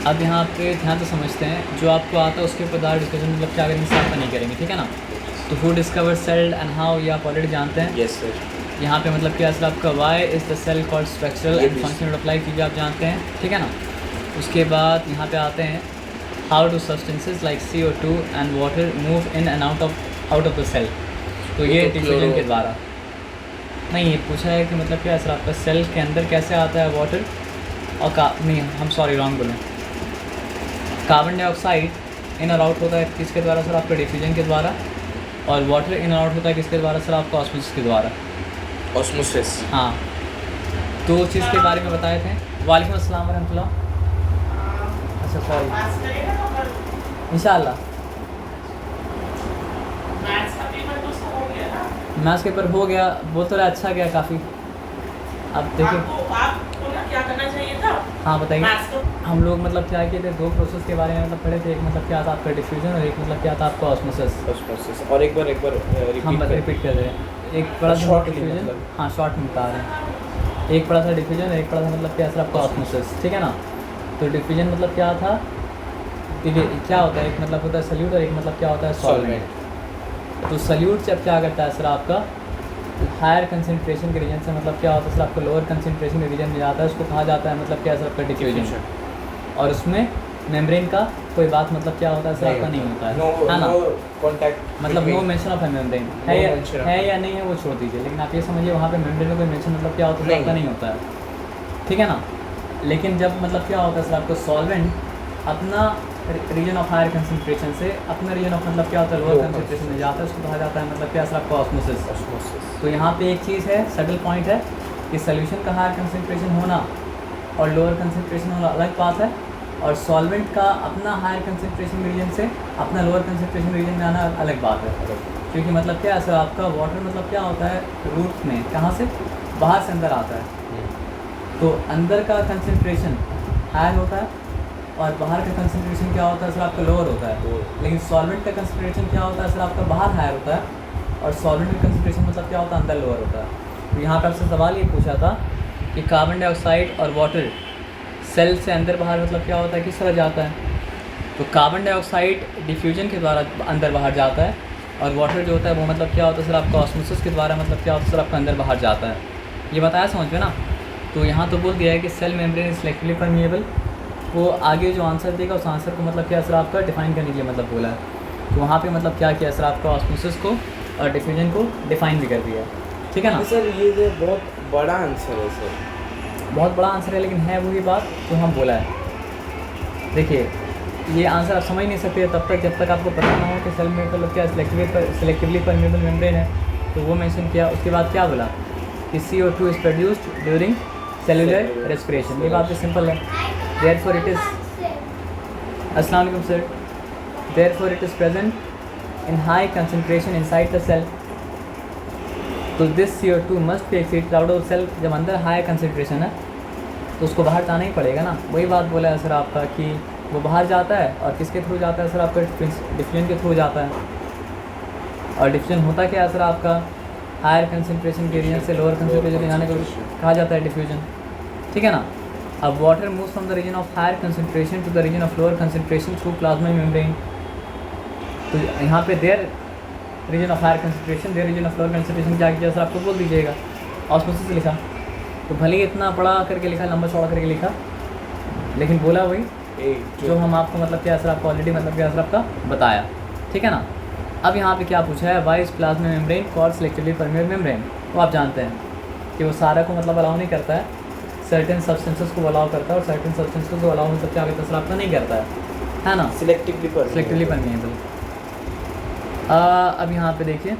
अब यहाँ पे ध्यान से समझते हैं, जो आपको आता है उसके ऊपर ज़्यादा डिस्कशन मतलब क्या करेंगे, साफ नहीं करेंगे, ठीक है ना। तो who discover cell and how, ये आप ऑलरेडी जानते हैं। Yes sir. यहाँ पे मतलब क्या सर आपका why is the cell called structural and functional of life, ये भी आप जानते हैं, ठीक है ना। उसके बाद यहाँ पे आते हैं, how do substances like CO2 and water move in and out of the cell. तो ये डिफ्यूजन के द्वारा नहीं, ये पूछा है कि मतलब क्या सर आपका सेल के अंदर कैसे आता है वाटर और नहीं हम सॉरी रॉन्ग बोले, कार्बन डाइऑक्साइड इन और आउट होता है किसके द्वारा सर आपका डिफ्यूजन के द्वारा, और वाटर इन और आउट होता है किसके द्वारा सर आपका ऑस्मोसिस के द्वारा। ऑस्मोसिस, हाँ, दो चीज़ के बारे में बताए थे। वालेकुम अस्सलाम वरहमतुल्लाह। अच्छा सॉरी, इंशाल्लाह मैथ्स पेपर हो गया, बोल तो रहा अच्छा गया काफ़ी। अब देखिए आपको ना क्या करना चाहिए था। हाँ बताइए। मैथ्स को हम लोग मतलब क्या किए थे, दो प्रोसेस के बारे में मतलब पढ़े थे। एक मतलब क्या था आपका डिफ्यूजन और एक मतलब क्या था आपका ऑस्मोसिस। ऑस्मोसिस, और एक बार हम रिपीट कर रहे हैं। एक पढ़ा था शॉर्ट डिफ्यूजन, मतलब। हाँ शॉर्ट में बता रहे हैं। एक पढ़ा था डिफ्यूजन, एक पढ़ा था मतलब क्या सर आपका ऑस्मोसिस, ठीक है ना। तो डिफ्यूजन मतलब क्या था, क्या होता है, एक मतलब होता है सल्यूट और एक मतलब क्या होता है सॉल्वेंट। तो सल्यूट से अब क्या करता है सर आपका, हायर कंसनट्रेशन के रीजन से मतलब क्या होता है सर आपको लोअर कंसनट्रेशन के रीजन में जाता है, उसको कहा जाता है मतलब क्या सर आपका डिफ्यूजन। और उसमें मेम्ब्रेन का कोई बात मतलब क्या होता है सर आपका नहीं होता है ना, कॉन्टैक्ट मतलब नो मेंशन ऑफ मेम्ब्रेन है या नहीं है वो छोड़ दीजिए, लेकिन आप ये समझिए वहाँ पे मेम्ब्रेन का कोई मेंशन मतलब क्या होता है आपका नहीं होता है, ठीक है ना। लेकिन जब मतलब क्या होता है सर आपको सॉल्वेंट अपना रीजन ऑफ हायर कंसंट्रेशन से अपना रीजन ऑफ मतलब क्या होता है लोअर कंसंट्रेशन में जाता है, उसको कहा जाता है मतलब क्या सर आपको ऑस्मोसिस। तो यहाँ पे एक चीज़ है, सटल पॉइंट है कि सोल्यूशन का हायर कंसंट्रेशन होना और लोअर कंसंट्रेशन होना अलग बात है, और सॉल्वेंट का अपना हायर कंसंट्रेशन रीजन से अपना लोअर कंसंट्रेशन रीजन में आना अलग बात है। क्योंकि मतलब क्या है सर आपका वाटर मतलब क्या होता है रूट में कहाँ से बाहर से अंदर आता है, तो अंदर का कंसंट्रेशन हायर होता है और बाहर का कंसंट्रेशन क्या होता है सर आपका लोअर होता है। लेकिन सॉल्वेंट का कंसंट्रेशन क्या होता है सर आपका बाहर हायर होता है और सॉल्वेंट का कंसंट्रेशन मतलब क्या होता है अंदर लोअर होता है। तो यहाँ पर आपसे सवाल ये पूछा था कि कार्बन डाइऑक्साइड और वाटर सेल से अंदर बाहर मतलब क्या होता है, किस तरह जाता है। तो कार्बन डाइऑक्साइड डिफ्यूजन के द्वारा अंदर बाहर जाता है और वाटर जो होता है वो मतलब क्या होता है सर आपका ऑस्मोसिस के द्वारा मतलब क्या होता है सर आपका अंदर बाहर जाता है। ये बताया समझ में ना। तो यहाँ तो बोल दिया है कि cell membrane is selectively permeable. वो आगे जो आंसर देगा उस आंसर को मतलब क्या सर आपका डिफाइन करने के लिए मतलब बोला है। तो वहाँ पे मतलब क्या किया सर आपका ऑस्मोसिस को और डिफ्यूजन को डिफाइन भी कर दिया, ठीक है ना। सर ये जो बहुत बड़ा आंसर है सर, बहुत बड़ा आंसर है, लेकिन है वही बात जो हम बोला है। देखिए ये आंसर आप समझ नहीं सकते तब तक जब तक आपको पता ना हो कि सेल में मतलब क्या सिलेक्टिवली परमिएबल मेम्ब्रेन है। तो वो मेंशन किया, उसके बाद क्या बोला कि CO2 is produced during cellular respiration. ये बात तो सिंपल है। Therefore it is, अस्सलाम वालेकुम sir, therefore it is present in high concentration inside the cell. तो this CO2 must be exceeded out of cell। जब अंदर हाई कंसनट्रेशन है तो उसको बाहर जाना ही पड़ेगा ना। वही बात बोला है सर आपका कि वो बाहर जाता है और किसके थ्रू जाता है सर आपका डिफ्यूजन के थ्रू जाता है। और डिफ्यूजन होता क्या है सर आपका हायर कंसनट्रेशन के रीजन से लोअर कंसनट्रेशन में जाने को कहा जाता है डिफ्यूजन, ठीक है ना। अब water moves from the region of higher concentration to the region of lower concentration through plasma membrane. तो यहाँ पे there region of higher concentration there region of lower concentration क्या किया सर आपको बोल दीजिएगा, ऑस्मोसिस लिखा। तो भले ही इतना बड़ा करके लिखा, लंबा चौड़ा करके लिखा, लेकिन बोला वही जो हम आपको मतलब क्या सर आपको ऑलरेडी मतलब क्या सर आपका बताया, ठीक है ना। अब यहाँ पे क्या पूछा है, why is plasma membrane called selectively permeable membrane. तो आप जानते हैं कि वो सारा को मतलब अलाउ नहीं करता है, सर्टेन सब्सटेंसेस को अलाउ करता है और सर्टेन सब्सटेंसेस को अलाउ मतलब क्या करता है सर आपका नहीं करता है ना, सिलेक्टिवली परमिएबल। अब यहाँ पे देखिए,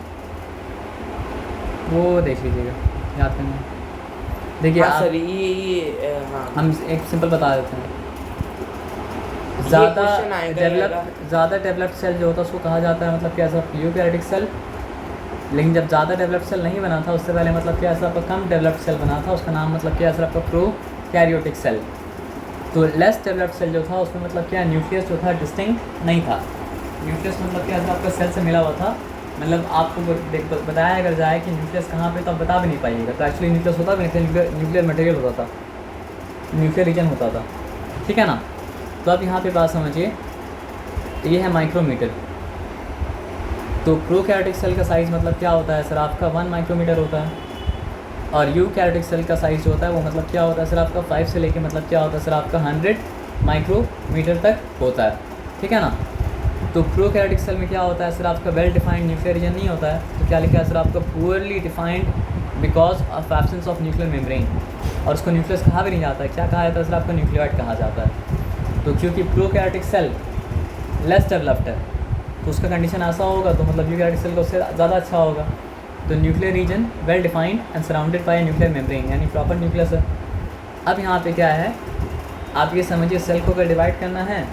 वो देख लीजिएगा, याद करना। देखिए हाँ सर, ये हाँ। हम एक सिंपल बता देते हैं। ज़्यादा डेवलप्ड सेल जो होता है उसको कहा जाता है मतलब क्या सर यूकैरियोटिक सेल। लेकिन जब ज़्यादा डेवलप्ड सेल नहीं बना था उससे पहले मतलब क्या सर आपका कम डेवलप्ड सेल बना था, उसका नाम मतलब क्या सर आपका प्रोकैरियोटिक सेल। तो लेस डेवलप्ड सेल जो था उसमें मतलब क्या न्यूक्लियस जो था डिस्टिंक्ट नहीं था। न्यूक्लियस मतलब क्या सर आपका सेल से मिला हुआ था, मतलब आपको बताया अगर जाए कि न्यूक्लियस कहाँ पे तो आप बता भी नहीं पाइएगा। तो एक्चुअली न्यूक्लियस होता भी नहीं था, न्यूक्लियर मटेरियल होता था, न्यूक्लियर रीजन होता था, ठीक है ना। तो अब यहाँ पे बात समझिए, ये है माइक्रोमीटर। तो प्रोकैरियोटिक सेल का साइज़ मतलब क्या होता है सर, आपका 1 माइक्रोमीटर होता है। और यूकैरियोटिक सेल का साइज़ जो होता है वो मतलब क्या होता है सर, आपका 5 से लेके मतलब क्या होता है सर, आपका 100 माइक्रोमीटर तक होता है, ठीक है ना। तो प्रोकैरियोटिक सेल में क्या होता है सर, आपका वेल डिफाइंड न्यूक्लियर रीजन नहीं होता है। तो क्या लिखा है सर, आपका poorly defined because of absence of nuclear membrane. और उसको न्यूक्लियस कहा भी नहीं जाता है, क्या कहा जाता है सर, आपका न्यूक्लियोइड कहा जाता है। तो क्योंकि प्रोकैरियोटिक सेल लेस डेवलप्ड है तो उसका कंडीशन ऐसा होगा, तो मतलब यूकैरियोटिक सेल का उससे ज़्यादा अच्छा होगा। तो nuclear region well defined and surrounded by nuclear membrane, यानी प्रॉपर न्यूक्लियस है। अब यहाँ पे क्या है, आप ये समझिए, सेल को अगर डिवाइड करना है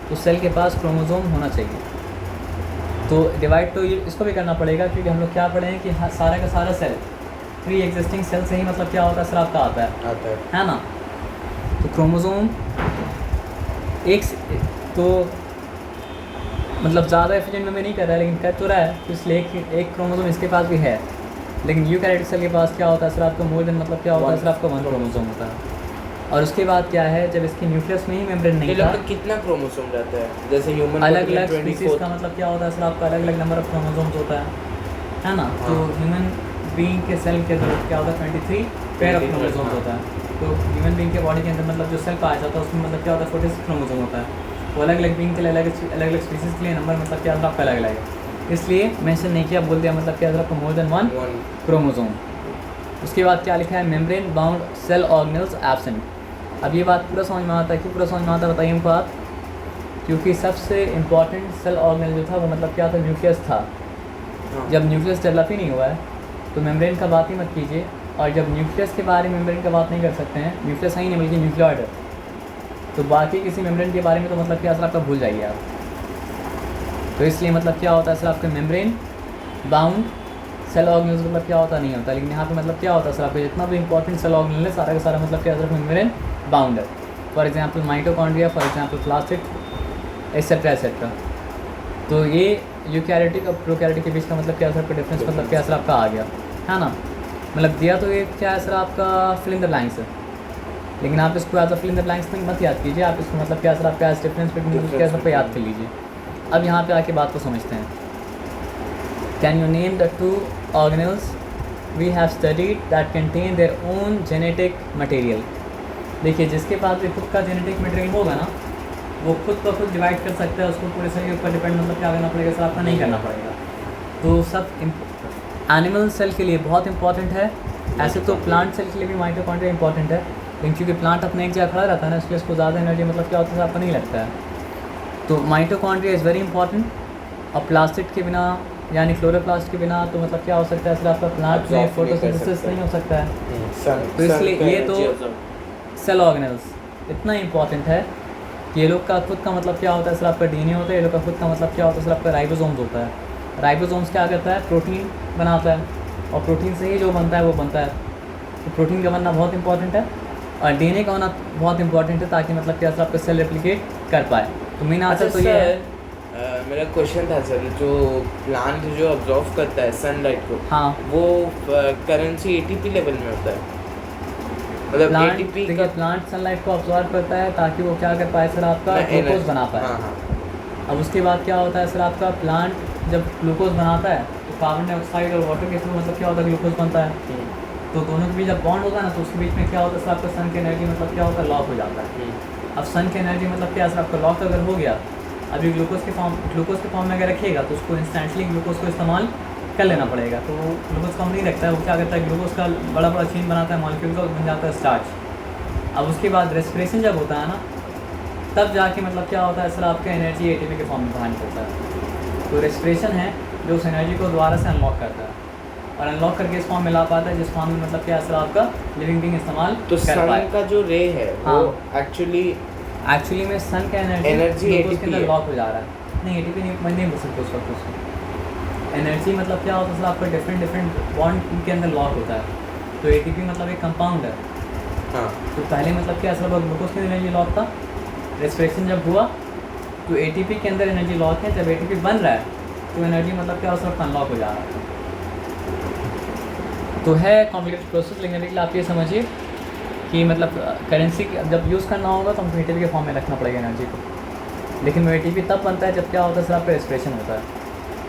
तो सेल के पास क्रोमोसोम होना चाहिए। तो डिवाइड तो ये इसको भी करना पड़ेगा, क्योंकि हम लोग क्या पढ़े हैं कि सारा का सारा सेल प्री एग्जिस्टिंग सेल से ही मतलब क्या होता है सर, आपका आता है ना। तो क्रोमोसोम एक तो मतलब ज़्यादा एफिशिएंट में नहीं कर रहा है, लेकिन कर तो रहा है, तो इसलिए एक क्रोमोसोम इसके पास भी है। लेकिन यूकैरियोटिक सेल के पास क्या होता है सर, आपका मोर देन मतलब क्या होता है सर, आपका 1 क्रोमोसोम होता है। और उसके बाद क्या है, जब इसकी न्यूक्लियस में ही मेम्ब्रेन नहीं था, कितना क्रोमोसोम रहता है, जैसे ह्यूमन अलग अलग स्पीसीज का मतलब क्या होता है सर, आपका अलग अलग नंबर ऑफ क्रोमोसोम्स होता है ना। तो ह्यूमन बीइंग के सेल के अंदर क्या होता है, 23 पेयर ऑफ क्रोमोसोम्स होता है। तो ह्यूमन बीइंग के बॉडी के अंदर मतलब जो सेल पाया जाता है उसमें मतलब क्या होता है, 46 क्रोमोसोम होता है। वो अलग अलग बीइंग के लिए अलग अलग स्पीसीज के लिए नंबर मतलब क्या होता है, आपका अलग अलग है, इसलिए मेंशन नहीं किया, बोल दिया मतलब क्या होता है, आपका मोर देन 1 क्रोमोसोम। उसके बाद क्या लिखा है, membrane bound cell organelles absent. अब ये बात पूरा समझ में आता है, क्यों पूरा समझ में आता है बताइए हमको आप, क्योंकि सबसे इम्पॉर्टेंट सेल ऑर्गेनल जो था वो मतलब क्या था, न्यूक्लियस था। जब न्यूक्लियस डेवलप ही नहीं हुआ है तो मेम्ब्रेन का बात ही मत कीजिए। और जब न्यूक्लियस के बारे में मेम्ब्रेन का बात नहीं कर सकते हैं, न्यूक्लियस है ही नहीं बल्कि न्यूक्लियोइड है, तो बाकी किसी मेम्ब्रेन के बारे में तो मतलब क्या सर, आपका भूल जाइए आप। तो इसलिए मतलब क्या होता है सर, आपका मेम्ब्रेन बाउंड सेल ऑर्गेनल्स मतलब क्या होता नहीं होता। लेकिन यहाँ पे मतलब क्या होता है सर, आपका जितना भी इंपॉर्टेंट सेल ऑर्गेनल है सारा का सारा मतलब क्या सर, मेम्ब्रेन बाउंड है। For example mitochondria, for example plastid, etcetera etcetera. तो ये यूकैरियोटिक और प्रोकैरियोटिक के बीच का मतलब क्या सर, आपका डिफरेंस मतलब क्या सर, आपका आ गया है ना। मतलब दिया तो ये क्या है सर, आपका फिल इन द ब्लैंक्स है, लेकिन आप इसको as a fill in the blanks मत याद कीजिए, आप इसको मतलब क्या सर, आपका एज डिफरेंस बिटवीन क्या सर पे याद कर लीजिए। अब यहाँ पे आके बात को समझते हैं। Can you name the 2 organelles we have studied that contain their own genetic material. देखिए, जिसके पास भी खुद का जेनेटिक मटेरियल होगा ना, वो खुद ब खुद डिवाइड कर सकता है, उसको पूरे सेल के ऊपर डिपेंड मतलब क्या करना पड़ेगा सर, आपका नहीं करना पड़ेगा। तो सब एनिमल सेल के लिए बहुत इंपॉर्टेंट है। ऐसे तो प्लांट सेल के लिए भी माइटोकॉन्ड्रिया इंपॉर्टेंट है, लेकिन क्योंकि प्लांट अपने एक जगह खड़ा रहता है ना, इसलिए उसको ज़्यादा एनर्जी मतलब क्या होता है आपको नहीं लगता है। तो माइटोकॉन्ड्रिया इज़ वेरी इंपॉर्टेंट। और प्लास्टिड के बिना यानी क्लोरोप्लास्ट के बिना तो मतलब क्या हो सकता है सर, आपका प्लांट में फोटोसिंथेसिस नहीं हो सकता है। तो इसलिए ये तो सेल ऑर्गेनल्स इतना इंपॉर्टेंट है कि ये लोग का खुद का मतलब क्या होता है सर, आपका डीएनए होता है, ये लोग का खुद का मतलब क्या होता है सर, आपका राइबोसोम्स होता है। राइबोसोम्स क्या करता है, प्रोटीन बनाता है, और प्रोटीन से ही जो बनता है वो बनता है। तो प्रोटीन का बनना बहुत इंपॉर्टेंट है, और डीएनए का होना बहुत इंपॉर्टेंट है, ताकि मतलब क्या सर, आपका सेल रेप्लिकेट कर पाए। तो मेन आंसर तो ये है। मेरा क्वेश्चन था सर, जो प्लांट जो ऑब्जॉर्व करता है सनलाइट को, हाँ, वो करेंसी एटीपी लेवल में होता है, मतलब एटीपी का प्लांट सनलाइट को ऑब्जॉर्व करता है ताकि वो क्या कर पाए सर, आपका ग्लूकोज बना पाए। हाँ। अब उसके बाद क्या होता है सर, आपका प्लांट जब ग्लूकोज बनाता है तो कार्बन डाइऑक्साइड और वाटर के थ्रू मतलब क्या होता है, ग्लूकोज बनता है। तो दोनों के बीच जब बॉन्ड होता है ना, तो उसके बीच में क्या होता है सर, आपका सन की एनर्जी मतलब क्या होता है, लॉक हो जाता है। अब सन की एनर्जी मतलब क्या सर, आपका लॉक अगर हो गया, अभी ग्लूकोज के फॉर्म में अगर रखेगा तो उसको इंस्टेंटली ग्लूकोज को इस्तेमाल कर लेना पड़ेगा। तो वो ग्लूकोज कम नहीं रखता है, वो क्या करता है, ग्लूकोज का बड़ा बड़ा चेन बनाता है, मॉलिक्यूल का बन जाता है स्टार्च। अब उसके बाद रेस्पिरेशन जब होता है ना, तब जाके मतलब क्या होता है सर, आपका एनर्जी एटीपी के फॉर्म में बाहर निकलता है। तो रेस्पिरेशन है जो उस एनर्जी को दोबारा से अनलॉक करता है, और अनलॉक करके इस फॉर्म में ला पाता है, जिस फॉर्म में मतलब क्या सर, आपका लिविंग बीइंग इस्तेमाल तो कर पाए। सन का जो रे है वो एक्चुअली में सन का एनर्जी ग्लूकोज के अंदर लॉक हो जा रहा है। नहीं, एटीपी नहीं बोल सकते उस वक्त उसको। एनर्जी मतलब क्या होता है सर, आपका डिफरेंट बॉन्ड के अंदर लॉक होता है। तो एटीपी मतलब एक कंपाउंड है। हाँ। तो पहले मतलब क्या सर, ग्लूकोज के अंदर एनर्जी लॉक था, रेस्पिरेशन जब हुआ तो एटीपी के अंदर एनर्जी लॉक है, जब एटीपी बन रहा है तो एनर्जी मतलब क्या सर, अनलॉक हो जा रहा है। तो है कॉम्प्लिकेटेड प्रोसेस, लेकिन अभी आप ये समझिए कि मतलब करेंसी जब यूज़ करना होगा तो हमको ए के फॉर्म में रखना पड़ेगा एनर्जी को, लेकिन वो ए तब बनता है जब क्या होता है सर आपका रेस्पिरेशन होता है।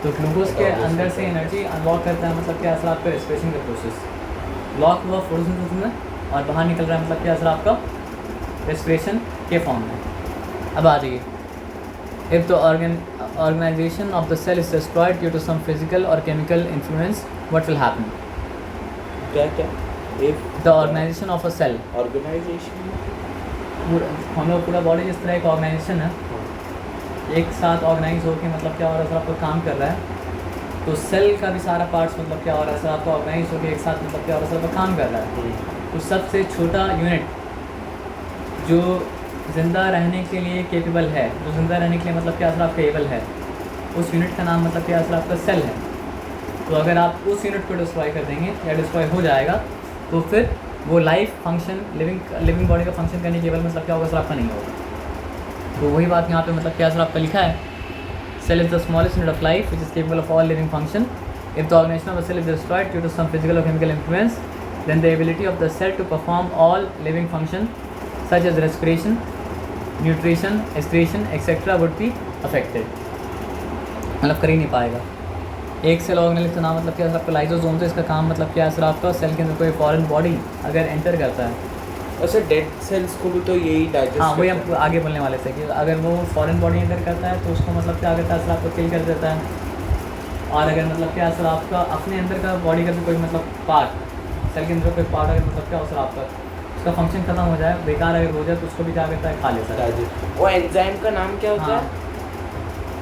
तो ग्लूकोज के अंदर से एनर्जी अनलॉक करता है, मतलब क्या सर आपका रेस्पिरेशन का प्रोसेस लॉक हुआ फोटोसिंथेसिस में और बाहर निकल रहा है, मतलब क्या सर आपका रेस्पिरेशन के फॉर्म में। अब आ जाइए, if the organization of the cell is destroyed due to some physical or chemical influence, what will happen? क्या क्या? The organization of a cell, organization हम लोग पूरा बॉडी जिस तरह एक ऑर्गेनाइजेशन है, एक साथ ऑर्गेनाइज होकर मतलब क्या हो रहा है सर आपको काम कर रहा है, तो सेल का भी सारा पार्ट्स मतलब क्या हो रहा है सर आपको ऑर्गेनाइज होकर एक साथ मतलब क्या हो रहा है सर आपका काम कर रहा है। तो सबसे छोटा यूनिट जो ज़िंदा रहने के लिए केपेबल है, जो ज़िंदा रहने के लिए मतलब क्या सर आपका एबल है, उस यूनिट का नाम मतलब क्या सर आपका सेल है। तो अगर आप उस यूनिट को डिस्ट्रॉय कर देंगे या डिस्ट्रॉय हो जाएगा तो फिर वो लाइफ फंक्शन लिविंग बॉडी का फंक्शन करने के केवल मतलब क्या होगा सर आपका नहीं होगा। तो वही बात यहाँ पे मतलब क्या सर आपका लिखा है, cell is the smallest unit of life which is capable of all living function. If the organization of the cell is destroyed due to some physical or chemical influence, then the ability of the cell to perform all living function such as respiration, nutrition, excretion, etc. would be affected। मतलब कर ही नहीं पाएगा। एक cell organise का नाम मतलब क्या sir आपका लाइसोसोम से, इसका काम मतलब क्या है सर आपका सेल के अंदर कोई फॉरेन बॉडी अगर एंटर करता है, वैसे डेड सेल्स को भी तो यही डाइजेस्ट, हाँ वही हम आगे बोलने वाले थे कि अगर वो फॉरेन बॉडी एंटर करता है तो उसको मतलब क्या करता है सर आपको किल कर देता है। और अगर मतलब क्या सर आपका अपने अंदर का बॉडी का भी कोई मतलब पार्ट, सेल के अंदर कोई पार्ट अगर मतलब क्या हो सर आपका उसका फंक्शन खत्म हो जाए, बेकार अगर हो जाए, तो उसको भी क्या करता है खा ले सर। डाइजेस्ट। वो एंजाइम का नाम क्या होता है?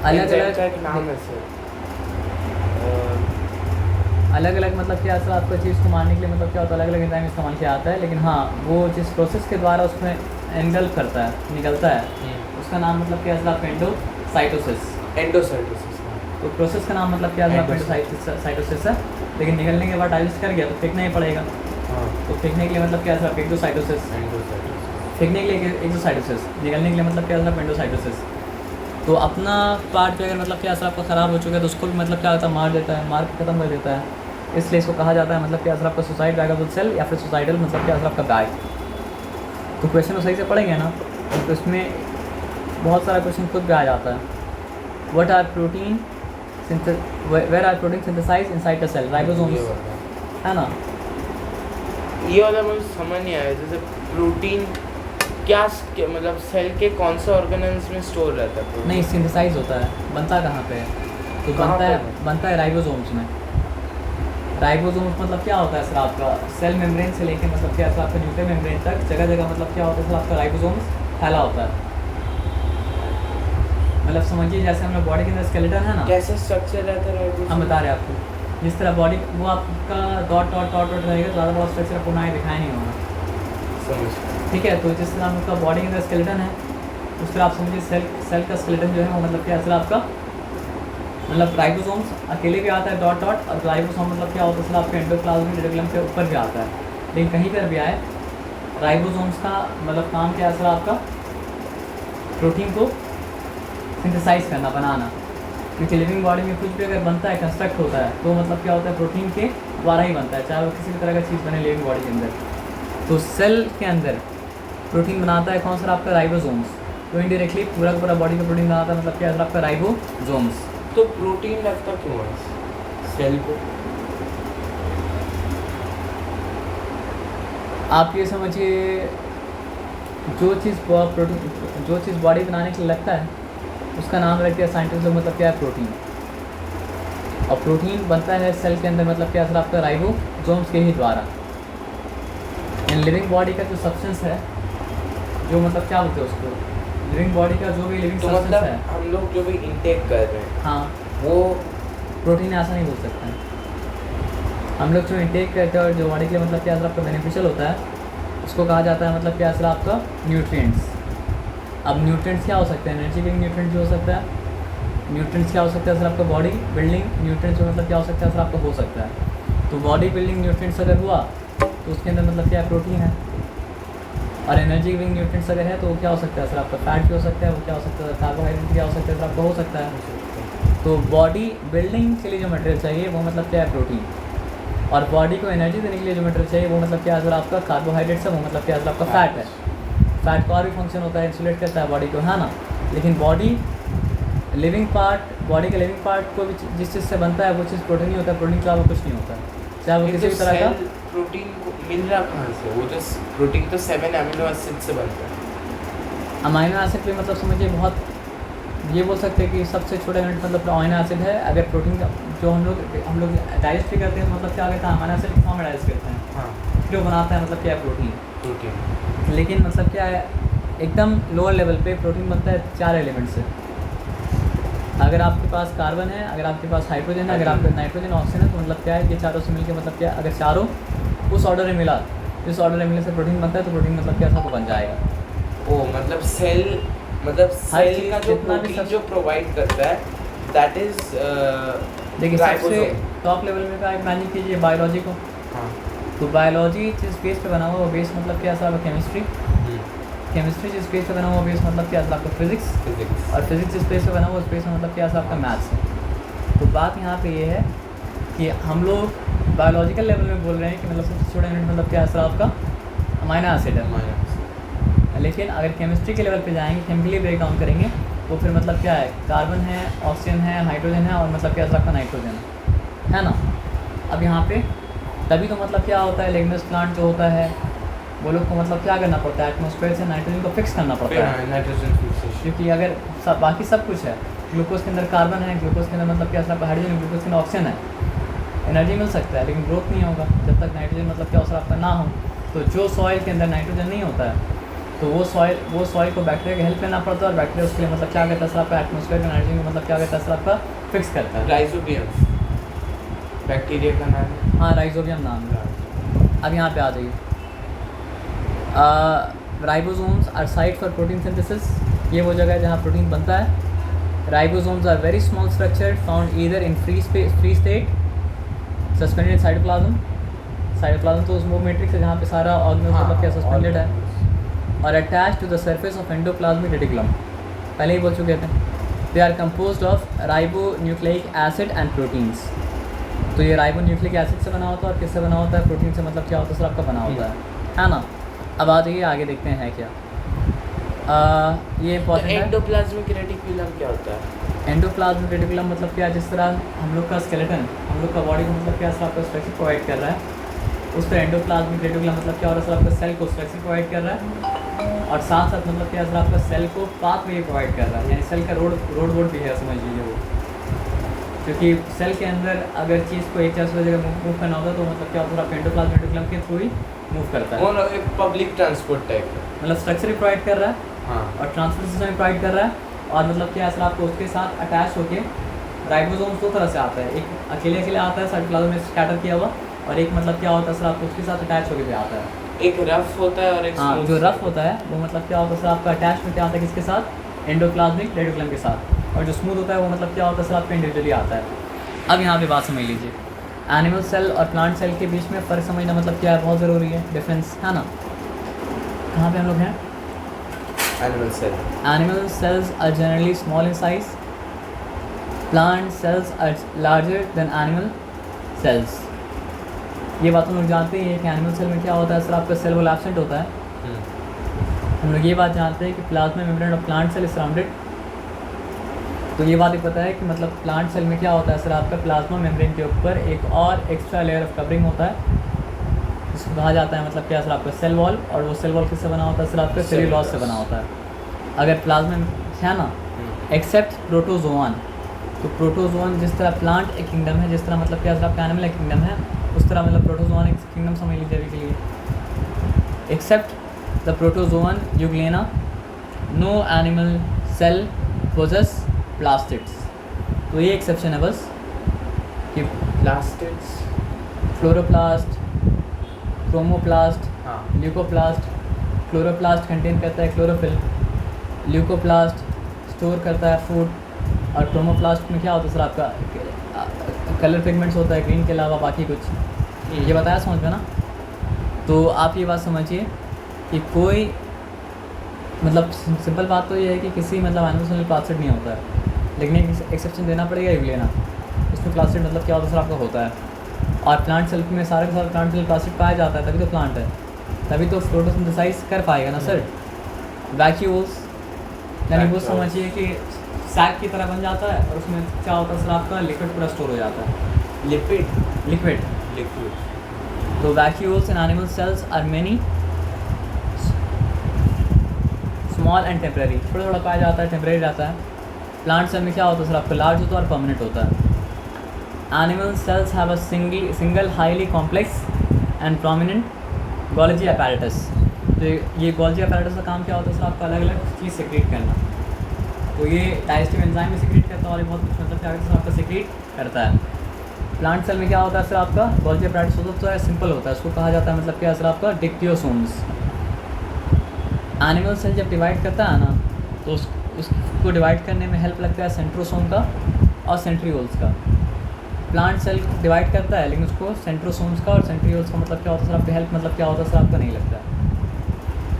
अलग एंजाइम का अलग एक नाम है सर। अलग अलग मतलब क्या सर आपको चीज़ को मारने के लिए मतलब क्या होता है अलग अलग एंजाइम इस्तेमाल किया जाता है, लेकिन हाँ वो जिस प्रोसेस के द्वारा उसमें एंगल्फ करता है, निकलता है, उसका नाम मतलब क्या है सर आपका एंडोसाइटोसिस। एंडोसाइटोसिस। तो प्रोसेस का नाम मतलब क्या है एंडोसाइटोसिस है, लेकिन निकलने के बाद डाइजेस्ट कर गया तो फेंकना ही पड़ेगा। हाँ, तो फेंकने के लिए मतलब क्या है सर एक्सोसाइटोसिस, फेंकने के लिए एक्सोसाइटोसिस, निकलने के लिए मतलब क्या है सर एंडोसाइटोसिस। तो अपना पार्ट जो अगर मतलब क्या सर आपका ख़राब हो चुका है तो उसको भी मतलब क्या होता है मार देता है, मार के ख़त्म कर देता है। इसलिए इसको कहा जाता है मतलब क्या सर आपका suicide bag of the cell या फिर सुसाइडल मतलब क्या सर आपका बैग। तो क्वेश्चन को सही से पढ़ेंगे ना तो इसमें बहुत सारा क्वेश्चन खुद भी आ जाता है। What are protein where are protein synthesize inside the cell, ribosomes, है ना। ये वाला मुझे समझ नहीं आया, जैसे प्रोटीन क्या मतलब सेल के कौन से ऑर्गेनल्स में स्टोर रहता है? नहीं, सिंथेसाइज होता है, बनता कहाँ पे है? तो बनता है राइबोसोम्स में। राइबोसोम्स मतलब क्या होता है सर आपका सेल मेम्ब्रेन से लेके मतलब क्या सर आपका न्यूक्लियर मेम्ब्रेन तक जगह जगह मतलब क्या होता है सर आपका राइबोसोम्स फैला होता है। मतलब समझिए जैसे हम लोग बॉडी के अंदर स्केलेटन है ना, कैसे स्ट्रक्चर रहता है राइबोसोम? हम बता रहे हैं आपको, जिस तरह बॉडी वो आपका डॉट डॉट डॉट डॉट रहेगा, ज़्यादा बड़ा स्ट्रक्चर आपको ना ही दिखाई नहीं होगा, ठीक है। तो जिस तरह आपका बॉडी के अंदर स्केलेटन है उस तरह आप समझिए सेल का स्केलेटन जो है वो मतलब क्या है सर आपका मतलब राइबोसोम्स अकेले भी आता है डॉट डॉट, और राइबोसोम मतलब क्या होता है सर आपके एंडोप्लाज्मिक रेटिकुलम के ऊपर भी आता है। लेकिन कहीं पर भी आए राइबोसोम्स का मतलब काम क्या है सर आपका प्रोटीन को सिंथेसाइज करना, बनाना, क्योंकि लिविंग बॉडी में कुछ भी अगर बनता है कंस्ट्रक्ट होता है तो मतलब क्या होता है प्रोटीन के द्वारा ही बनता है, चाहे वो किसी भी तरह का चीज़ बने लिविंग बॉडी के अंदर। तो सेल के अंदर प्रोटीन बनाता है कौन सा आपका राइबोसोम्स, तो इनडायरेक्टली पूरा का पूरा बॉडी का प्रोटीन बनाता है मतलब क्या है आपका राइबोसोम्स। तो प्रोटीन लगता क्यों है सेल को? आप ये समझिए जो चीज़ बॉडी बनाने के लिए लगता है उसका नाम रखते हैं साइंटिस्ट लोग मतलब क्या है प्रोटीन। और प्रोटीन बनता है सेल के अंदर मतलब क्या सर आपका राइबोसोम्स के ही द्वारा। इन लिविंग बॉडी का जो सब्सटेंस है जो मतलब क्या बोलते हैं उसको, लिविंग बॉडी का जो भी लिविंग तो सब्सटेंस मतलब है, हम लोग जो भी इंटेक कर रहे हैं हाँ वो प्रोटीन ऐसा नहीं बोल सकते हैं। हम लोग जो इंटेक करते हैं और जो बॉडी के लिए मतलब क्या सर आपका बेनिफिशियल होता है उसको कहा जाता है मतलब क्या सर आपका न्यूट्रिएंट्स। अब न्यूट्रिएंट्स क्या हो सकते हैं, एनर्जी गिविंग न्यूट्रिएंट्स हो सकता है, न्यूट्रिएंट्स क्या हो सकता है सर आपका बॉडी बिल्डिंग न्यूट्रिएंट्स मतलब क्या हो सकता है सर आपका हो सकता है। तो बॉडी बिल्डिंग न्यूट्रिएंट्स अगर हुआ तो उसके अंदर मतलब क्या प्रोटीन है, और एनर्जी गिविंग न्यूट्रिएंट्स अगर है तो वो क्या हो सकता है सर आपका फैट भी हो सकता है, वो क्या हो सकता है कार्बोहाइड्रेट क्या हो सकता है सर आपका हो सकता है। तो बॉडी बिल्डिंग के लिए जो मटेरियल चाहिए वो मतलब क्या है प्रोटीन। और बॉडी को एनर्जी देने के लिए जो मटेरियल चाहिए वो मतलब क्या सर आपका कार्बोहाइड्रेट्स है, वो मतलब क्या सर आपका फैट है। फैट का और भी फंक्शन होता है, इंसुलेट करता है बॉडी को, है ना। लेकिन बॉडी लिविंग पार्ट, बॉडी के लिविंग पार्ट को भी जिस चीज़ से बनता है वो चीज़ प्रोटीन ही होता है, प्रोटीन के अलावा कुछ नहीं होता है, चाहे वो किसी भी तरह का। प्रोटीन को मिल रहा कहाँ से? वो जो प्रोटीन तो 7 अमीनो एसिड से बनता है। अमाइनो एसिड भी मतलब समझिए बहुत, ये बोल सकते हैं कि सबसे छोटा यूनिट मतलब अमाइनो एसिड है। अगर प्रोटीन का जो हम लोग डाइजेस्ट भी करते हैं तो मतलब क्या कहते हैं अमाइनो एसिड फॉर्म में डाइजेस्ट करते हैं, हाँ, जो बनाता है मतलब क्या है प्रोटीन। प्रोटीन। लेकिन मतलब क्या है एकदम लोअर लेवल पे प्रोटीन बनता है 4 एलिमेंट से। अगर आपके पास कार्बन है, अगर आपके पास हाइड्रोजन है, अगर आपके नाइट्रोजन ऑक्सीजन है, तो मतलब क्या है ये चारों से मिलकर मतलब क्या अगर चारों उस ऑर्डर में मिला, जिस ऑर्डर में मिलने से प्रोटीन बनता है तो प्रोटीन मतलब क्या सब बन जाएगा। ओ मतलब सेल चीज़ का जो जितना भी प्रोटीन जो प्रोवाइड करता है दैट इज देखिए सबसे टॉप लेवल में का इमेजिन कीजिए बायोलॉजी को। हाँ, तो बायोलॉजी जिस बेस पे बना हुआ वो बेस मतलब क्या सर केमिस्ट्री, केमिस्ट्री जिस बेस पे बना हुआ बेस मतलब क्या सर आपका फिजिक्स, फिजिक्स। और फिजिक्स जिस बेस पे बना हुआ उस बेस में मतलब क्या सर आपका मैथ्स है। तो बात यहाँ पे ये है कि हम लोग बायोलॉजिकल लेवल में बोल रहे हैं कि मतलब सबसे छोटा यूनिट मतलब क्या सर आपका अमाइनो एसिड है। लेकिन अगर केमिस्ट्री के लेवल पे जाएंगे, केमिकली ब्रेक डाउन करेंगे तो फिर मतलब क्या है कार्बन है, ऑक्सीजन है, हाइड्रोजन है और मतलब क्या आपका नाइट्रोजन है ना। अब यहाँ पे तभी तो मतलब क्या होता है लेगनस प्लांट जो होता है वो लोग को मतलब क्या करना पड़ता है एटमॉस्फेयर से नाइट्रोजन को फिक्स करना पड़ता है, नाइट्रोजन फिक्सेशन। क्योंकि अगर बाकी सब कुछ है, ग्लूकोज के अंदर कार्बन है, ग्लूकोज के अंदर मतलब क्या आपका हाइड्रोजन, ग्लूकोज के अंदर ऑक्सीजन है, एनर्जी मिल सकता है लेकिन ग्रोथ नहीं होगा जब तक नाइट्रोजन मतलब क्या आपका ना हो। तो जो सॉइल के अंदर नाइट्रोजन नहीं होता है तो वो सॉइल को बैक्टीरिया की हेल्प लेना पड़ता है, और बैक्टीरिया उसके लिए मतलब क्या कहता है सर आपका एटमॉस्फेयर का नाइट्रोजन को मतलब क्या कहता है सर आपका फिक्स करता है। राइजोबियम बैक्टीरिया का नाम है। हाँ राइजोबियम नाम है। अब यहाँ पे आ जाइए, ribosomes are site for protein synthesis. ये वो जगह है जहाँ प्रोटीन बनता है। Ribosomes are very small structure found either in free state suspended cytoplasm. Cytoplasm तो उस वो मैट्रिक्स है जहाँ पे सारा ऑर्गेनिज्म मतलब क्या सस्पेंडेड है, और attach to the surface of endoplasmic reticulum. पहले ही बोल चुके थे। They are composed of ribonucleic acid and proteins. तो ये राइबोन्यूक्लिक एसिड से बना होता है और किससे बना होता है, प्रोटीन से मतलब क्या होता है सर आपका बना होता है ना। अब आ जाइए आगे देखते हैं क्या ये इंपॉर्टेंट है। एंडोप्लाज्मिक रेटिकुलम क्या होता है? एंडोप्लाज्मिक रेटिकुलम मतलब क्या, जिस तरह हम लोग का स्केलेटन हम लोग का बॉडी को मतलब क्या सर आपका स्ट्रक्चर प्रोवाइड कर रहा है, उस तरह एंडोप्लाज्मिक रेटिकुलम मतलब क्या हो रहा है सर आपका सेल को स्ट्रक्चर प्रोवाइड कर रहा है, और साथ साथ मतलब क्या सर आपका सेल को पाथ वे प्रोवाइड कर रहा है, यानी सेल का रोड भी है समझ लीजिए वो। क्योंकि सेल के अंदर अगर चीज़ को एक जगह मूव करना होता है तो मतलब क्या होता है एंडोप्लाज्मिक रेटिकुलम के थ्रू ही मूव करता है। वो एक पब्लिक ट्रांसपोर्ट टाइप है, मतलब स्ट्रक्चर भी प्रोवाइड कर रहा है हाँ, और ट्रांसपोर्ट सिस्टम भी प्रोवाइड कर रहा है, और मतलब क्या सर आपको उसके साथ अटैच होके राइबोसोम्स दो तरह से आता है, एक अकेले आता है साइटोप्लाज्म में स्कैटर किया हुआ, और एक मतलब क्या होता है सर आपको उसके साथ अटैच होकर भी आता है। एक रफ होता है और एक हाँ, smooth जो होता रफ होता है वो मतलब क्या होता है सर आपका अटैच होकर आता है किसके साथ, एंडोप्लाज्मिक रेटिकुलम के साथ, और जो स्मूथ होता है वो मतलब क्या होता है सर आपका इंडिविजुअली आता है। अब यहाँ पे बात समझ लीजिए, एनिमल सेल और प्लांट सेल के बीच में फ़र्क समझना मतलब क्या है, बहुत ज़रूरी है, डिफरेंस है ना। कहाँ पे हम लोग हैं? Animal cell. Animal cells are generally small in size. Plant cells are larger than animal cells. ये बात हम लोग जानते हैं कि एनिमल सेल में क्या होता है सर आपका सेल वॉल एब्सेंट होता है। हम लोग ये बात जानते हैं कि plasma membrane of plant cell is surrounded. तो ये बात भी पता है कि मतलब प्लांट सेल में क्या होता है सर आपका प्लाज्मा मेम्ब्रेन के ऊपर एक और एक्स्ट्रा लेयर ऑफ कवरिंग होता है, जिसको कहा जाता है मतलब क्या सर आपका सेल वॉल, और वो सेल वॉल किससे बना होता है सर आपका सेल्यूलोज से बना होता है। अगर प्लाज्मा है ना, एक्सेप्ट प्रोटोजोआन, तो प्रोटोजोआन जिस तरह प्लांट एक किंगडम है, जिस तरह मतलब क्या सर आपका एनिमल एक किंगडम है, उस तरह मतलब प्रोटोजोआन एक किंगडम समझ लीजिए अभी के लिए। Except the protozoan Euglena, no animal cell possess plastids. तो ये एक्सेप्शन है बस कि प्लास्टिड्स, फ्लोरोप्लास्ट, क्रोमोप्लास्ट, हाँ, ल्यूकोप्लास्ट। क्लोरोप्लास्ट कंटेन करता है क्लोरोफिल, ल्यूकोप्लास्ट स्टोर करता है फूड, और क्रोमोप्लास्ट में क्या होता है सर आपका कलर पिगमेंट्स होता है ग्रीन के अलावा बाकी कुछ। ये बताया समझ में ना। तो आप ये बात समझिए कि कोई मतलब सिंपल बात तो ये है कि किसी मतलब एनिमल सेल में प्लास्टिड नहीं होता है, लेकिन एक एक्सेप्शन देना पड़ेगा यूग्लेना। उसमें प्लास्टिड मतलब क्या होता है सर आपका होता है। और प्लांट सेल में सारे के सारे प्लांट सेल प्लास्टिक पाया जाता है, तभी तो प्लांट है, तभी तो फोटोसिंथेसाइज कर पाएगा ना सर। वैक्यूल्स यानी वो समझिए कि सैक की तरह बन जाता है और उसमें क्या होता है सर आपका लिक्विड पूरा स्टोर हो जाता है। लिक्विड तो vacuoles in animal cells are many small and temporary, थोड़ा थोड़ा पाया जाता है, टेम्परेरी रहता है। प्लांट सेल में क्या होता है सर आपका लार्ज होता है और परमानेंट होता है। Animal cells have a single highly complex and prominent Golgi apparatus. तो ये गोल्जी अपैरेटस का काम क्या होता है सर आपका अलग अलग चीज़ सिक्रीट करना। तो ये डाइजेस्टिव एंजाइम में सिक्रीट करता है और ये बहुत कुछ मतलब क्या करता है आपका सिक्रीट करता है। प्लांट सेल में क्या होता है सर आपका गोल्जी अपैरेटस होता है, सिंपल होता है, उसको कहा जाता है मतलब क्या सर आपका डिक्टियोसोम्स। एनिमल सेल जब डिवाइड करता है ना तो उसको डिवाइड करने में हेल्प लगता है सेंट्रोसोम का और सेंट्रियोल्स का। प्लांट सेल डिवाइड करता है लेकिन उसको सेंट्रोसोम्स का और सेंट्रियोल्स का मतलब क्या होता है सर आपका हेल्प मतलब क्या होता है सर आपका नहीं लगता है।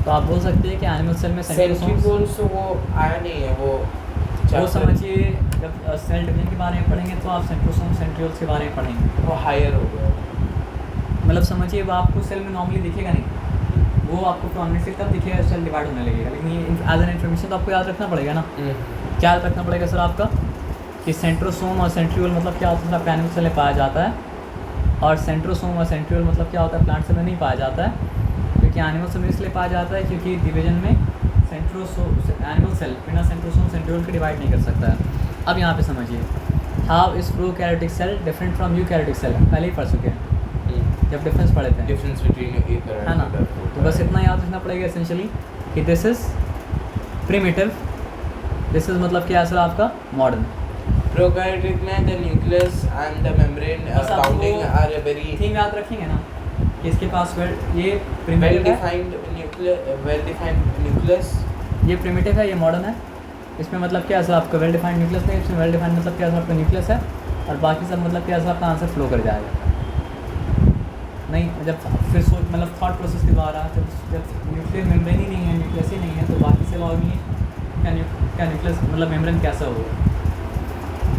तो आप बोल सकते हैं कि एनिमल सेल में सेंट्रीओल्स वो आया नहीं है, वो समझिए जब सेल डिवीजन के बारे में पढ़ेंगे तो आप सेंट्रोसोम सेंट्रियोल्स के बारे में पढ़ेंगे, वो हायर हो गया। मतलब समझिए वो आपको सेल में नॉर्मली दिखेगा नहीं, वो आपको प्रोमिनेंट से तब दिखेगा सेल डिवाइड होने लगेगा। लेकिन ये एज एन इन्फॉर्मेशन तो आपको याद रखना पड़ेगा ना। क्या याद रखना पड़ेगा सर आपका कि सेंट्रोसोम और सेंट्रियोल मतलब क्या होता है आपका एनिमल सेल में पाया जाता है और सेंट्रोसोम और सेंट्रियोल मतलब क्या होता है प्लांट सेल में नहीं पाया जाता है। क्योंकि एनिमल सेल में इसलिए पाया जाता है क्योंकि डिवीजन में एनिमल सेल बिना सेंट्रोसोम सेंट्रियोल के डिवाइड नहीं कर सकता है। अब यहाँ पे समझिए how is prokaryotic cell different from eukaryotic cell, पहले ही पढ़ चुके हैं जब डिफरेंस पढ़े थे, डिफरेंस बिटवीन है ना। तो बस इतना याद रखना पड़ेगा एसेंशियली कि this is primitive, this is मतलब क्या सर आपका मॉडर्न। प्रोकैरियोटिक में the nucleus and the membrane bounding are very thing याद रखेंगे ना कि इसके पास ये वेल प्रिमिटिव है, डिफाइंड न्यूक्लियस, ये प्रिमिटिव है, ये मॉडर्न है। इसमें मतलब क्या सर आपका वेल डिफाइंड न्यूक्लियस नहीं, इसमें वेल डिफाइंड मतलब क्या सर आपका न्यूक्लियस है और बाकी सब मतलब क्या सर आपका आंसर फ्लो कर जाएगा। नहीं जब फिर सोच मतलब थॉट प्रोसेस के द्वारा जब न्यूक्लियर मेम्ब्रेन ही नहीं है, न्यूक्लियस ही नहीं है, तो बाकी सेल ऑर्गेनिक क्या न्यूक्लियस मतलब मेम्ब्रेन कैसा होगा।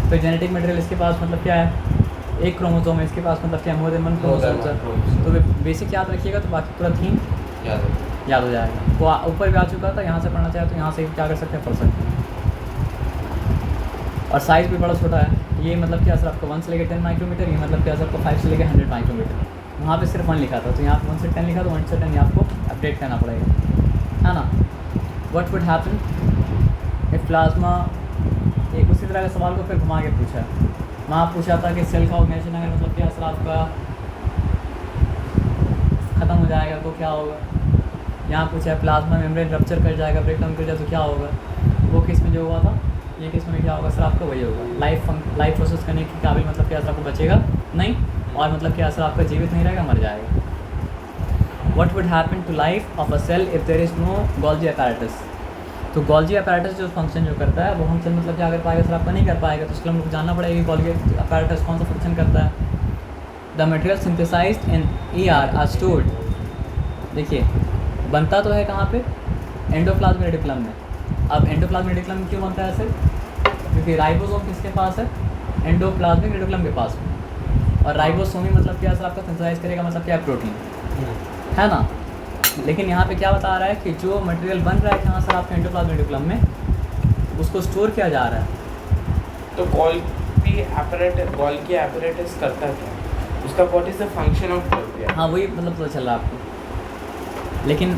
तो जेनेटिक मटेरियल इसके पास मतलब क्या है, एक क्रोमोसोम है, इसके पास मतलब क्या मोर देन वन क्रोमोसोम्स है। तो बेसिक याद रखिएगा तो बाकी पूरा थीम याद हो जाएगा। वो ऊपर भी आ चुका था, यहाँ से पढ़ना चाहे तो यहाँ से क्या कर सकते हैं, पढ़ सकते हैं। और साइज़ भी बड़ा छोटा है, ये मतलब क्या सर आपका 1 से लेकर 10 माइक्रोमीटर, ये मतलब क्या सर आपको 5 से लेकर 100 माइक्रोमीटर। वहाँ पे सिर्फ 1 लिखा था, तो यहाँ पे 1 से 10 लिखा, तो 1 से 10 आपको अपडेट करना पड़ेगा, है ना। What would happen if plasma, एक उसी तरह के सवाल को फिर घुमा के पूछा। वहाँ पूछा था कि सेल का ऑर्गेनाइजेशन अगर मतलब क्या सर आपका ख़त्म हो जाएगा तो क्या होगा। यहाँ पूछा है प्लाज्मा मेम्ब्रेन रप्चर कर जाएगा, ब्रेक डाउन कर जाए तो क्या होगा। वो केस में जो हुआ था, ये केस में क्या होगा सर आपका वही होगा, लाइफ प्रोसेस करने के काबिल मतलब क्या सर आपको बचेगा नहीं, और मतलब क्या सर आपका जीवित नहीं रहेगा, मर जाएगा। What would happen to life of a cell if there is no Golgi apparatus. तो गोल्जी अपैरेटस जो फंक्शन जो करता है वो हम सेल मतलब क्या कर पाएगा सर आपका नहीं कर पाएगा। तो उसके लिए हम लोग जानना पड़ेगा कि गोल्जी अपैरेटस कौन सा फंक्शन करता है। The material synthesized in ER are stored, देखिए बनता तो है कहाँ पे, एंडोप्लाज्मिक रेटिकुलम में। अब एंडोप्लाज्मिक रेटिकुलम क्यों बनता है सर, क्योंकि राइबोसोम किसके पास है, एंडोप्लाज्मिक रेटिकुलम के पास में। और राइबोसोम ही मतलब क्या सर आपका सिंथेसाइज करेगा, मतलब क्या है, प्रोटीन, है ना। लेकिन यहाँ पे क्या बता रहा है कि जो मटेरियल बन रहा है कहाँ सर आपके एंडोप्लाज्मिक रेटिकुलम में, उसको स्टोर किया जा रहा है। तो गोल्गी apparatus करता क्या, उसका what is the function of Golgi. हाँ वही मतलब पता चल रहा है आपको। लेकिन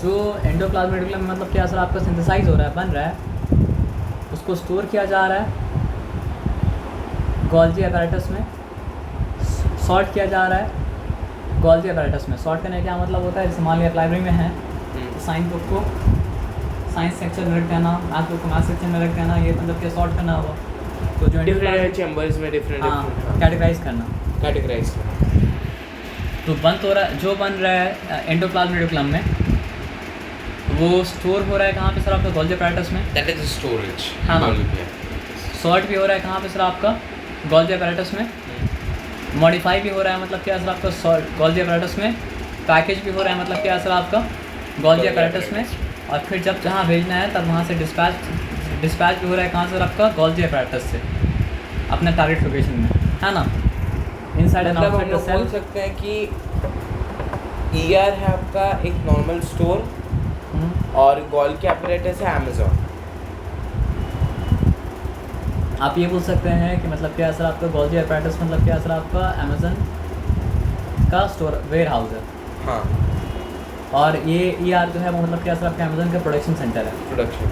जो एंडोप्लाज्मिक रेटिकुलम में मतलब क्या सर आपका सिंथेसाइज हो रहा है, बन रहा है, उसको स्टोर किया जा रहा है गोल्जी अपैरेटस में, सॉर्ट किया जा रहा है गोल्जी अपैरेटस में। सॉर्ट करने का क्या मतलब होता है, जैसे मान लिया लाइब्रेरी में है, साइंस बुक को साइंस सेक्शन में रख देना, मैथ बुक को मैथ सेक्शन में रख देना, ये मतलब क्या सॉर्ट करना होगा। तो जो डिफरेंट चैम्बर्स में डिफरेंट कैटेगराइज करना, कैटेगराइज। तो जो बन रहा है एंडोप्लाज्मिक रेटिकुलम में, वो स्टोर हो रहा है कहाँ पे सर आपका गोल्जी अपैरेटस में, दैट इज स्टोरेज। हाँ ना। सॉर्ट भी हो रहा है कहाँ पे सर आपका गोल्जी अपैरेटस में, मॉडिफाई भी हो रहा है मतलब क्या सर आपका गोल्जी अपैरेटस में, पैकेज भी हो रहा है मतलब क्या सर आपका गोल्जी अपैरेटस में, और फिर जब जहाँ भेजना है तब वहाँ से डिस्पैच भी हो रहा है कहाँ सर आपका गोल्जी अपैरेटस से अपने टारगेट लोकेशन में। है ना, इनसाइड एंड मतलब हम आउटसाइड द लोग सेल। बोल सकते हैं कि ER है आपका एक नॉर्मल स्टोर और गोल्गी apparatus है अमेज़न। आप ये बोल सकते हैं कि मतलब क्या सर आपका गोल्गी apparatus मतलब क्या सर आपका अमेज़न का स्टोर वेयर हाउस है, हाँ, और ये ER जो है वो मतलब क्या सर आपका अमेज़न का प्रोडक्शन सेंटर है, प्रोडक्शन।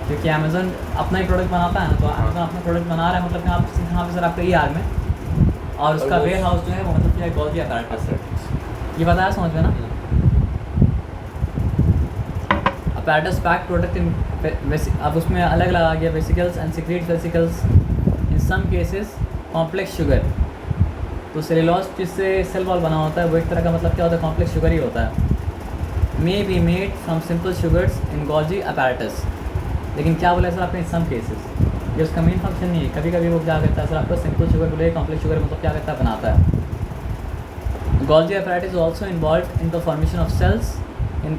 क्योंकि अमेज़न अपना ही प्रोडक्ट बनाता है ना, तो हाँ। अमेज़न अपना प्रोडक्ट बना रहा है मतलब यहाँ पे सर आपका ER में, और उसका और वो- वेयर हाउस जो है वो मतलब क्या है गोल्गी apparatus है। ये बताया समझ में ना। apparatus packed product in अब उसमें अलग अलग आ गया vesicles and secrete vesicles, in some cases complex sugar. तो सेलुलोज जिससे सेल वॉल बना होता है वो एक तरह का मतलब क्या होता है कॉम्प्लेक्स शुगर ही होता है। May be made from simple sugars in Golgi apparatus। लेकिन क्या बोला सर आपने इन सम केसेस, ये उसका मेन फंक्शन नहीं है। कभी कभी वो क्या करता है सर आपका सिंपल शुगर बोले कॉम्प्लेक्स शुगर मतलब क्या करता है बनाता है। Golgi apparatus is also involved in the formation of cells in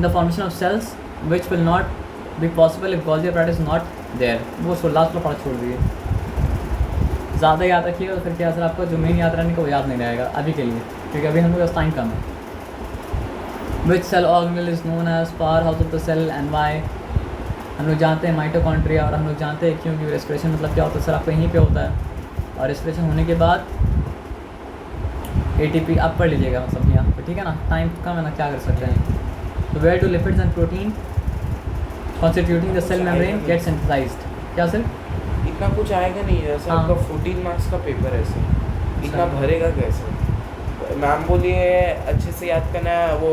the formation of cells which will not be possible if Golgi apparatus is not there। वो last में पढ़ छोड़ दिए, ज़्यादा याद रखिएगा तो फिर क्या सर आपको जो मेन याद रहने का वो याद नहीं रहेगा अभी के लिए, क्योंकि अभी हम लोग टाइम कम है। Which cell organelle is known as power house of the cell and why। हम लोग जानते हैं माइटोकॉन्ड्रिया, और हम लोग जानते हैं क्योंकि रेस्पिरेशन मतलब क्या होता है सर आपको यहीं पे होता है, और रेस्पिरेशन होने के बाद ATP आप पढ़ लीजिएगा मतलब यहाँ पे, ठीक है ना, टाइम कम है ना, क्या कर सकते हैं। तो where to lipids and protein constituting the cell membrane get synthesized. क्या सर? इतना कुछ आएगा नहीं, जैसे हाँ। आपका 14 मार्क्स का पेपर है सर, इतना अच्छा। भरेगा कैसे? मैम बोलिए अच्छे से याद करना है वो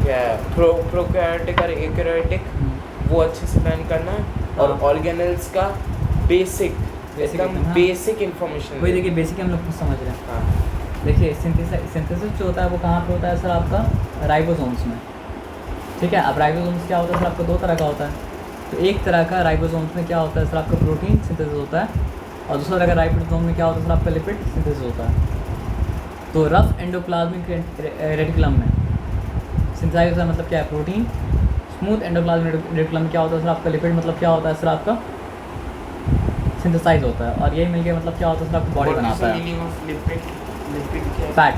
क्या प्रोकैरियोटिक और यूकैरियोटिक, वो अच्छे से लर्न करना है, और हाँ। ऑर्गेनेल्स का बेसिक एकदम हाँ। Basic information. वही देखिए बेसिक हम लोग कुछ समझ रहे हैं। हाँ, देखिए सिंथेसिस जो होता है वो कहाँ पे होता है सर आपका राइबोसोम्स में, ठीक है। अब राइबोसोम्स क्या होता है सर आपका दो तरह का होता है। तो एक तरह का राइबोसोम्स में क्या होता है सर आपका प्रोटीन सिंथेसिस होता है, और दूसरा तरह का राइबोसोम में क्या होता है सर आपका लिपिड सिंथेसिस होता है। तो रफ एंडोप्लाज्मिक रेटिकुलम में सिंथेसाइज होता है मतलब क्या है प्रोटीन, स्मूथ एंडोप्लाज्मिक रेटिकुलम में क्या होता है सर आपका लिपिड मतलब क्या होता है सर आपका सिंथेसाइज होता है, और यही मिलके मतलब क्या होता है सर आपका बॉडी बनाता है मीनिंग ऑफ लिपिड क्या है? फैट।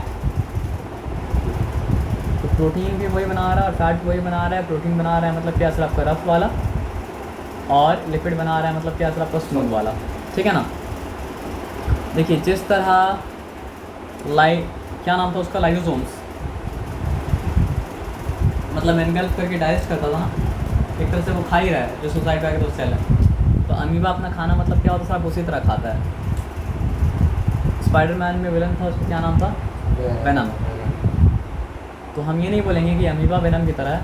तो प्रोटीन भी वही बना रहा है और फैट वही बना रहा है। प्रोटीन बना रहा है मतलब क्या सर आपका रफ वाला, और लिपिड बना रहा है मतलब क्या सर आपका स्मूथ वाला, ठीक है ना। देखिए जिस तरह क्या नाम था उसका, लाइसोसोम्स मतलब एनगल्फ करके डाइजेस्ट करता था ना, एक तरह से वो खा ही रहा है जो सुसाइड का तो सेल है। तो अमीबा अपना खाना मतलब क्या होता है सर आप उसी तरह खाता है। स्पाइडरमैन में विलन था, उसका क्या नाम था? वेनम। तो हम ये नहीं बोलेंगे कि अमीबा वेनम की तरह है,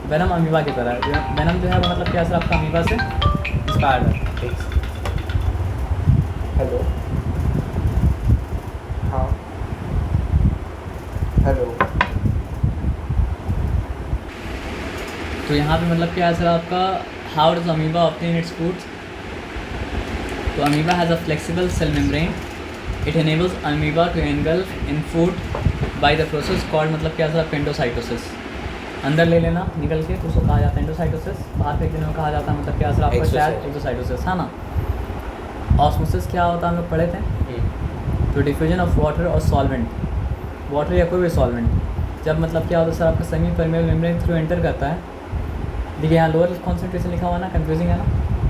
वेनम अमीबा की तरह है। वेनम जो है वो मतलब क्या सर आपका अमीबा से इंस्पायर्ड है। हेलो, हाँ, हेलो। तो यहाँ पे मतलब क्या है सर आपका how does amoeba obtain its foods. तो amoeba has a flexible cell membrane, it enables amoeba to engulf in food by the process called मतलब क्या सर आपका एंडोसाइटोसिस। अंदर ले लेना निकल के तो उसको कहा जाता है एंडोसाइटोसिस, बाहर फेंक देने को कहा जाता है मतलब क्या सर आपका शायद एक्सोसाइटोसिस, है ना। ऑस्मोसिस क्या होता है हम लोग पढ़े थे। तो डिफ्यूजन ऑफ वाटर और सॉल्वेंट, वाटर या कोई भी सॉल्वेंट जब मतलब क्या होता है सर आपका semi permeable membrane through enter करता है। देखिए यहाँ लोअर कॉन्सेंट्रेशन लिखा हुआ है ना, कंफ्यूजिंग है ना,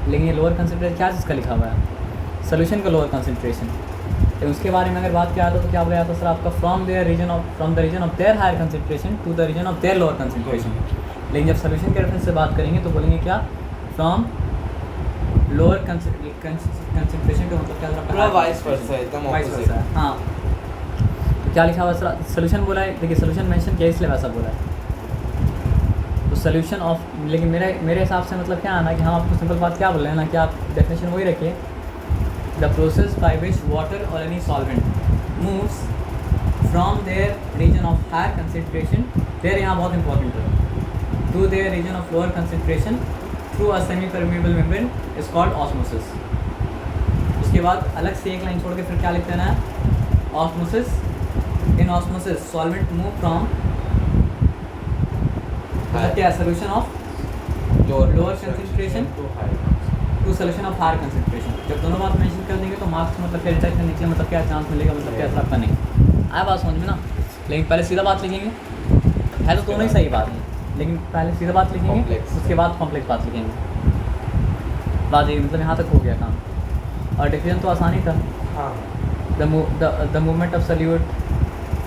लेकिन ये लोअर कंसेंट्रेशन क्या चीज़ का लिखा हुआ है, सोल्यूशन का लोअर कंसेंट्रेशन। तो उसके बारे में अगर बात किया तो क्या बोला जाता है सर आपका from the region of their higher concentration to the region of their lower concentration. लेकिन जब सोल्यूशन के रेफरेंस से बात करेंगे तो बोलेंगे क्या, फ्रॉम लोअर कंसेंट्रेशन टू मतलब क्या सर पूरा आपका वाइस वर्सा है, एकदम वाइस ऑपोजिट। वर्सा है। हाँ, तो क्या लिखा हुआ सर सोल्यूशन बोला है। देखिए सोल्यूशन मेंशन किया इसलिए वैसा बोला है। तो सोल्यूशन ऑफ, लेकिन मेरे हिसाब से मतलब क्या आना कि हम आपको सिंपल बात क्या बोल रहे हैं ना कि आप डेफिनेशन वही रखिए, the process by which water or any solvent moves from their region of higher concentration, their यहाँ बहुत इंपॉर्टेंट है, to their region of lower concentration through a semi permeable membrane is called osmosis. उसके बाद अलग से एक line छोड़ के फिर क्या लिख देना है, osmosis. In osmosis solvent move from मतलब क्या solution of lower concentration to high. To solution of higher concentration. जब दोनों बात मेंशन कर देंगे तो मार्क्स मतलब फिर रिजेक्ट करने के लिए मतलब क्या चांस मिलेगा, मतलब क्या आपका नहीं आया बात समझ में ना। लेकिन पहले सीधा बात लिखेंगे, है तो दोनों ही सही बात है, लेकिन पहले सीधा बात लिखेंगे Complex। उसके बाद कॉम्प्लेक्स बात लिखेंगे। बात ये मतलब यहाँ तक हो गया काम। और डिफिजन तो आसानी था। हाँ the movement of solute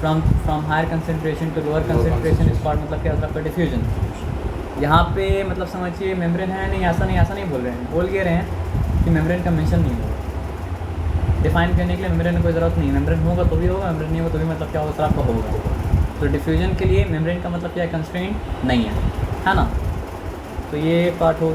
from higher concentration to lower concentration इस पार्ट मतलब क्या होता है आपका डिफ्यूजन। यहाँ पे मतलब समझिए मेम्ब्रेन है नहीं, ऐसा नहीं बोल रहे हैं, बोल के रहे हैं कि मेम्ब्रेन का मेंशन नहीं होगा। डिफाइन करने के लिए मेम्ब्रेन की कोई ज़रूरत नहीं है, मेम्ब्रेन होगा तो भी होगा, मेम्ब्रेन नहीं होगा तो भी मतलब क्या होगा सर आपका होगा। तो डिफ्यूजन के लिए मेम्ब्रेन का मतलब क्या है, कंस्ट्रेंट नहीं है ना। तो ये पार्ट हो